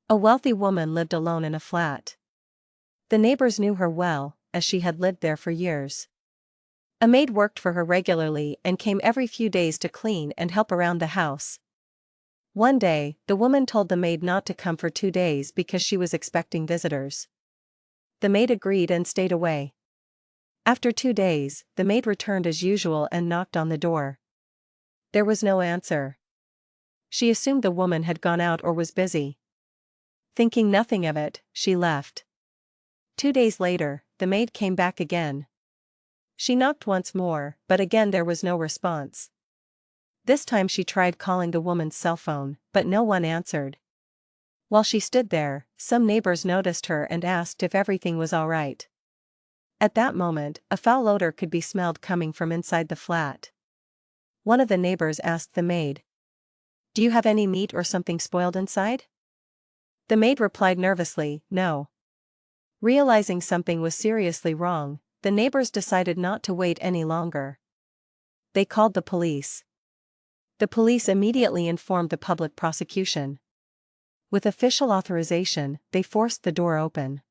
A wealthy woman lived alone in a flat. The neighbors knew her well, as she had lived there for years. A maid worked for her regularly and came every few days to clean and help around the house. One day, the woman told the maid not to come for 2 days because she was expecting visitors. The maid agreed and stayed away. After 2 days, the maid returned as usual and knocked on the door. There was no answer. She assumed the woman had gone out or was busy. Thinking nothing of it, she left. 2 days later, the maid came back again. She knocked once more, but again there was no response. This time she tried calling the woman's cell phone, but no one answered. While she stood there, some neighbors noticed her and asked if everything was all right. At that moment, a foul odor could be smelled coming from inside the flat. One of the neighbors asked the maid, "Do you have any meat or something spoiled inside?" The maid replied nervously, "No." Realizing something was seriously wrong, the neighbors decided not to wait any longer. They called the police. The police immediately informed the public prosecution. With official authorization, they forced the door open.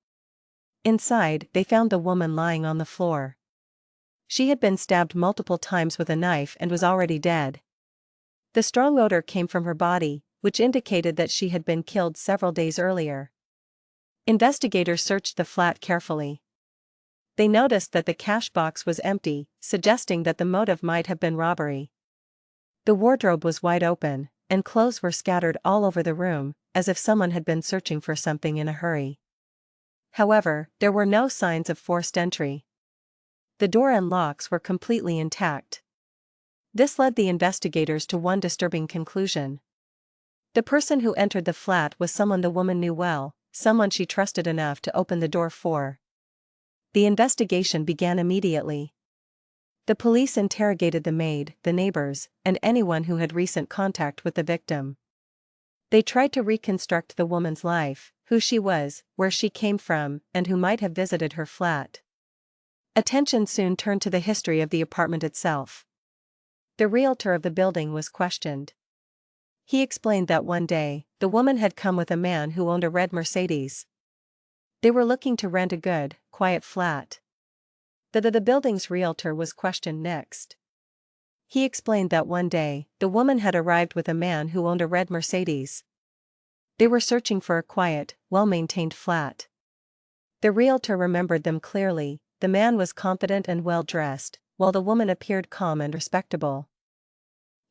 Inside, they found the woman lying on the floor. She had been stabbed multiple times with a knife and was already dead. The strong odor came from her body, which indicated that she had been killed several days earlier. Investigators searched the flat carefully. They noticed that the cash box was empty, suggesting that the motive might have been robbery. The wardrobe was wide open, and clothes were scattered all over the room, as if someone had been searching for something in a hurry. However, there were no signs of forced entry. The door and locks were completely intact. This led the investigators to one disturbing conclusion. The person who entered the flat was someone the woman knew well, someone she trusted enough to open the door for. The investigation began immediately. The police interrogated the maid, the neighbors, and anyone who had recent contact with the victim. They tried to reconstruct the woman's life, who she was, where she came from, and who might have visited her flat. Attention soon turned to the history of the apartment itself. The realtor of the building was questioned. He explained that one day, the woman had come with a man who owned a red Mercedes. They were looking to rent a good, quiet flat. The building's realtor was questioned next. He explained that one day, the woman had arrived with a man who owned a red Mercedes. They were searching for a quiet, well-maintained flat. The realtor remembered them clearly. The man was confident and well-dressed, while the woman appeared calm and respectable.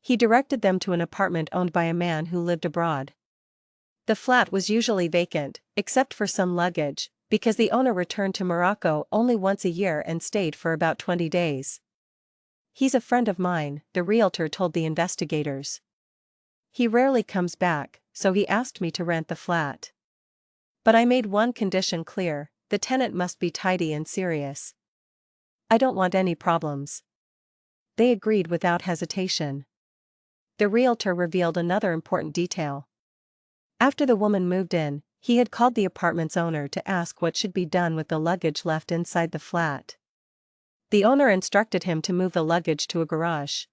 He directed them to an apartment owned by a man who lived abroad. The flat was usually vacant, except for some luggage, because the owner returned to Morocco only once a year and stayed for about 20 days. "He's a friend of mine," the realtor told the investigators. "He rarely comes back, so he asked me to rent the flat. But I made one condition clear: the tenant must be tidy and serious. I don't want any problems." They agreed without hesitation. The realtor revealed another important detail. After the woman moved in, he had called the apartment's owner to ask what should be done with the luggage left inside the flat. The owner instructed him to move the luggage to a garage.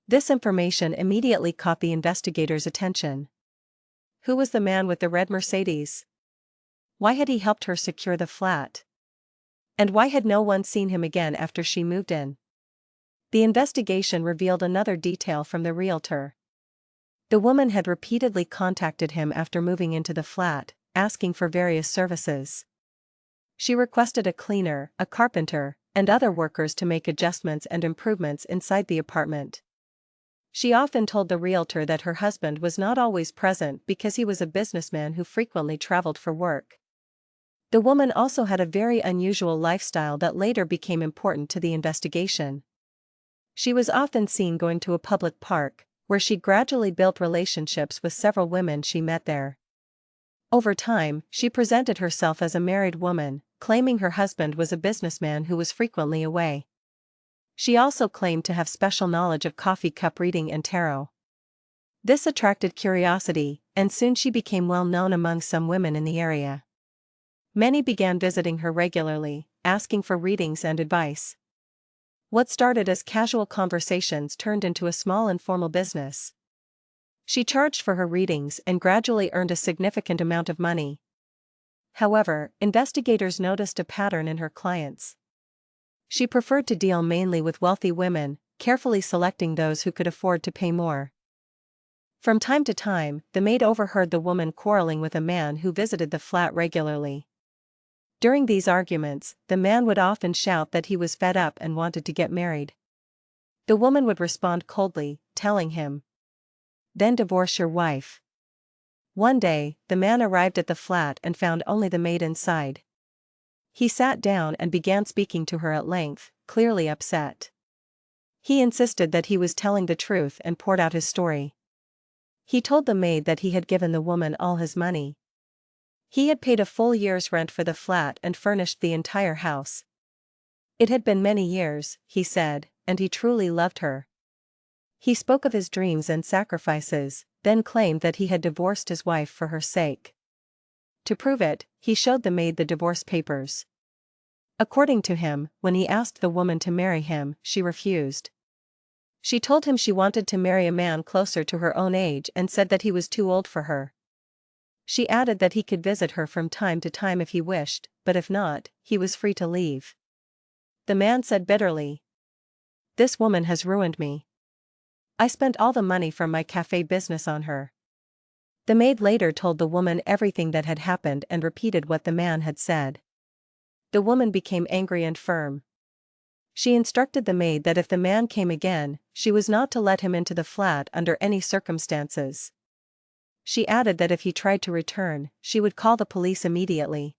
This information immediately caught the investigators' attention. Who was the man with the red Mercedes? Why had he helped her secure the flat? And why had no one seen him again after she moved in? The investigation revealed another detail from the realtor. The woman had repeatedly contacted him after moving into the flat, asking for various services. She requested a cleaner, a carpenter, and other workers to make adjustments and improvements inside the apartment. She often told the realtor that her husband was not always present because he was a businessman who frequently traveled for work. The woman also had a very unusual lifestyle that later became important to the investigation. She was often seen going to a public park, where she gradually built relationships with several women she met there. Over time, she presented herself as a married woman, claiming her husband was a businessman who was frequently away. She also claimed to have special knowledge of coffee cup reading and tarot. This attracted curiosity, and soon she became well known among some women in the area. Many began visiting her regularly, asking for readings and advice. What started as casual conversations turned into a small informal business. She charged for her readings and gradually earned a significant amount of money. However, investigators noticed a pattern in her clients. She preferred to deal mainly with wealthy women, carefully selecting those who could afford to pay more. From time to time, the maid overheard the woman quarreling with a man who visited the flat regularly. During these arguments, the man would often shout that he was fed up and wanted to get married. The woman would respond coldly, telling him, "Then divorce your wife." One day, the man arrived at the flat and found only the maid inside. He sat down and began speaking to her at length, clearly upset. He insisted that he was telling the truth and poured out his story. He told the maid that he had given the woman all his money. He had paid a full year's rent for the flat and furnished the entire house. It had been many years, he said, and he truly loved her. He spoke of his dreams and sacrifices, then claimed that he had divorced his wife for her sake. To prove it, he showed the maid the divorce papers. According to him, when he asked the woman to marry him, she refused. She told him she wanted to marry a man closer to her own age and said that he was too old for her. She added that he could visit her from time to time if he wished, but if not, he was free to leave. The man said bitterly, "This woman has ruined me. I spent all the money from my cafe business on her." The maid later told the woman everything that had happened and repeated what the man had said. The woman became angry and firm. She instructed the maid that if the man came again, she was not to let him into the flat under any circumstances. She added that if he tried to return, she would call the police immediately.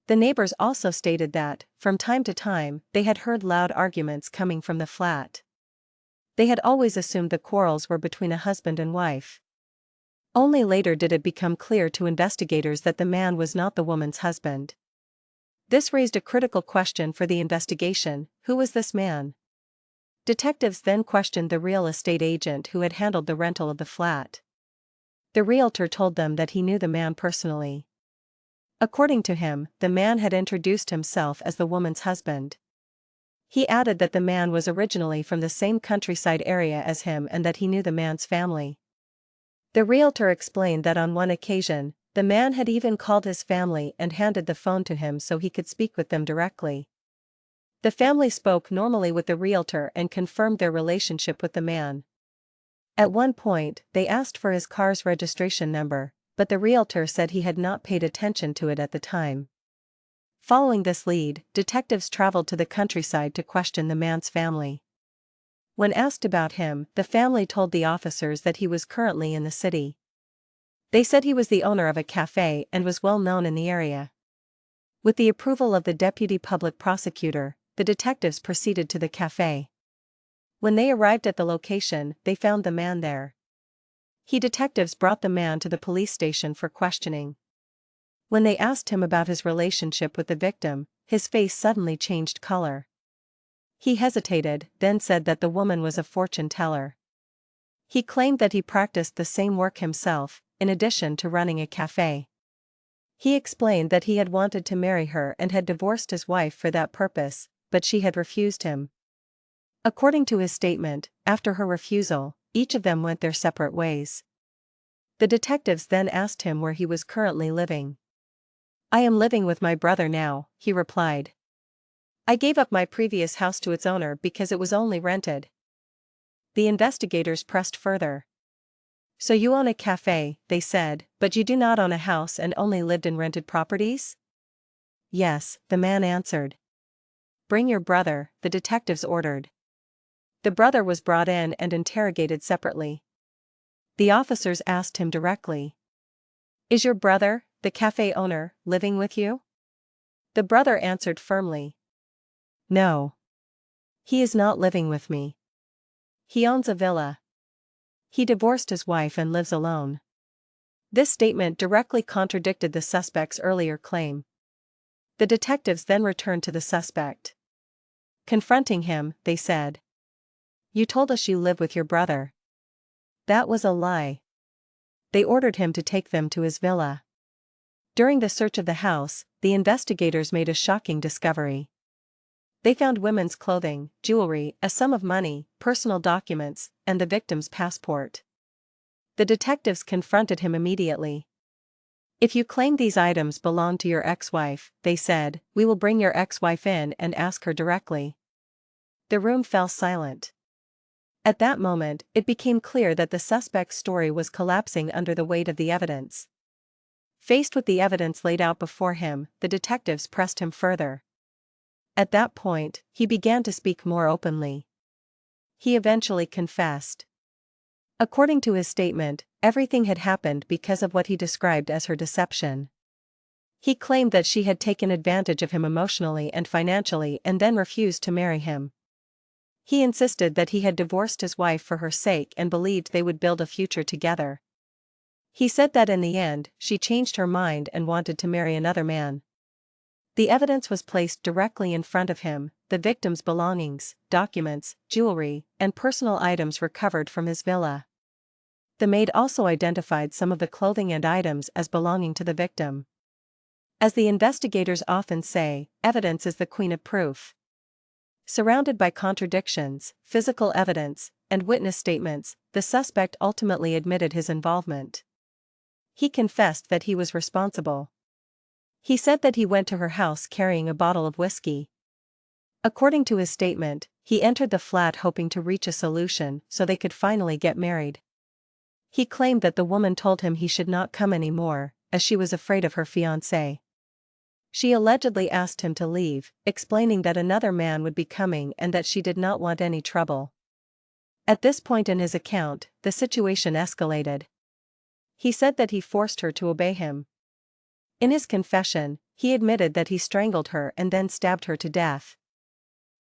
The neighbors also stated that, from time to time, they had heard loud arguments coming from the flat. They had always assumed the quarrels were between a husband and wife. Only later did it become clear to investigators that the man was not the woman's husband. This raised a critical question for the investigation: who was this man? Detectives then questioned the real estate agent who had handled the rental of the flat. The realtor told them that he knew the man personally. According to him, the man had introduced himself as the woman's husband. He added that the man was originally from the same countryside area as him and that he knew the man's family. The realtor explained that on one occasion, the man had even called his family and handed the phone to him so he could speak with them directly. The family spoke normally with the realtor and confirmed their relationship with the man. At one point, they asked for his car's registration number, but the realtor said he had not paid attention to it at the time. Following this lead, detectives traveled to the countryside to question the man's family. When asked about him, the family told the officers that he was currently in the city. They said he was the owner of a cafe and was well known in the area. With the approval of the deputy public prosecutor, the detectives proceeded to the cafe. When they arrived at the location, they found the man there. Detectives brought the man to the police station for questioning. When they asked him about his relationship with the victim, his face suddenly changed color. He hesitated, then said that the woman was a fortune teller. He claimed that he practiced the same work himself, in addition to running a cafe. He explained that he had wanted to marry her and had divorced his wife for that purpose, but she had refused him. According to his statement, after her refusal, each of them went their separate ways. The detectives then asked him where he was currently living. "I am living with my brother now," he replied. "I gave up my previous house to its owner because it was only rented." The investigators pressed further. "So you own a cafe," they said, "but you do not own a house and only lived in rented properties?" "Yes," the man answered. "Bring your brother," the detectives ordered. The brother was brought in and interrogated separately. The officers asked him directly, "Is your brother, the cafe owner, living with you?" The brother answered firmly, "No. He is not living with me. He owns a villa. He divorced his wife and lives alone." This statement directly contradicted the suspect's earlier claim. The detectives then returned to the suspect. Confronting him, they said, "You told us you live with your brother." That was a lie. They ordered him to take them to his villa. During the search of the house, the investigators made a shocking discovery. They found women's clothing, jewelry, a sum of money, personal documents, and the victim's passport. The detectives confronted him immediately. "If you claim these items belong to your ex-wife," they said, "we will bring your ex-wife in and ask her directly." The room fell silent. At that moment, it became clear that the suspect's story was collapsing under the weight of the evidence. Faced with the evidence laid out before him, the detectives pressed him further. At that point, he began to speak more openly. He eventually confessed. According to his statement, everything had happened because of what he described as her deception. He claimed that she had taken advantage of him emotionally and financially and then refused to marry him. He insisted that he had divorced his wife for her sake and believed they would build a future together. He said that in the end, she changed her mind and wanted to marry another man. The evidence was placed directly in front of him: the victim's belongings, documents, jewelry, and personal items recovered from his villa. The maid also identified some of the clothing and items as belonging to the victim. As the investigators often say, evidence is the queen of proof. Surrounded by contradictions, physical evidence, and witness statements, the suspect ultimately admitted his involvement. He confessed that he was responsible. He said that he went to her house carrying a bottle of whiskey. According to his statement, he entered the flat hoping to reach a solution so they could finally get married. He claimed that the woman told him he should not come anymore, as she was afraid of her fiancé. She allegedly asked him to leave, explaining that another man would be coming and that she did not want any trouble. At this point in his account, the situation escalated. He said that he forced her to obey him. In his confession, he admitted that he strangled her and then stabbed her to death.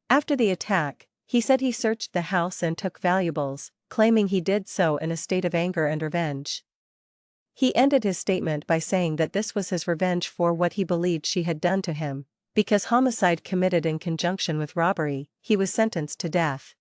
After the attack, he said he searched the house and took valuables, claiming he did so in a state of anger and revenge. He ended his statement by saying that this was his revenge for what he believed she had done to him. Because homicide committed in conjunction with robbery, he was sentenced to death.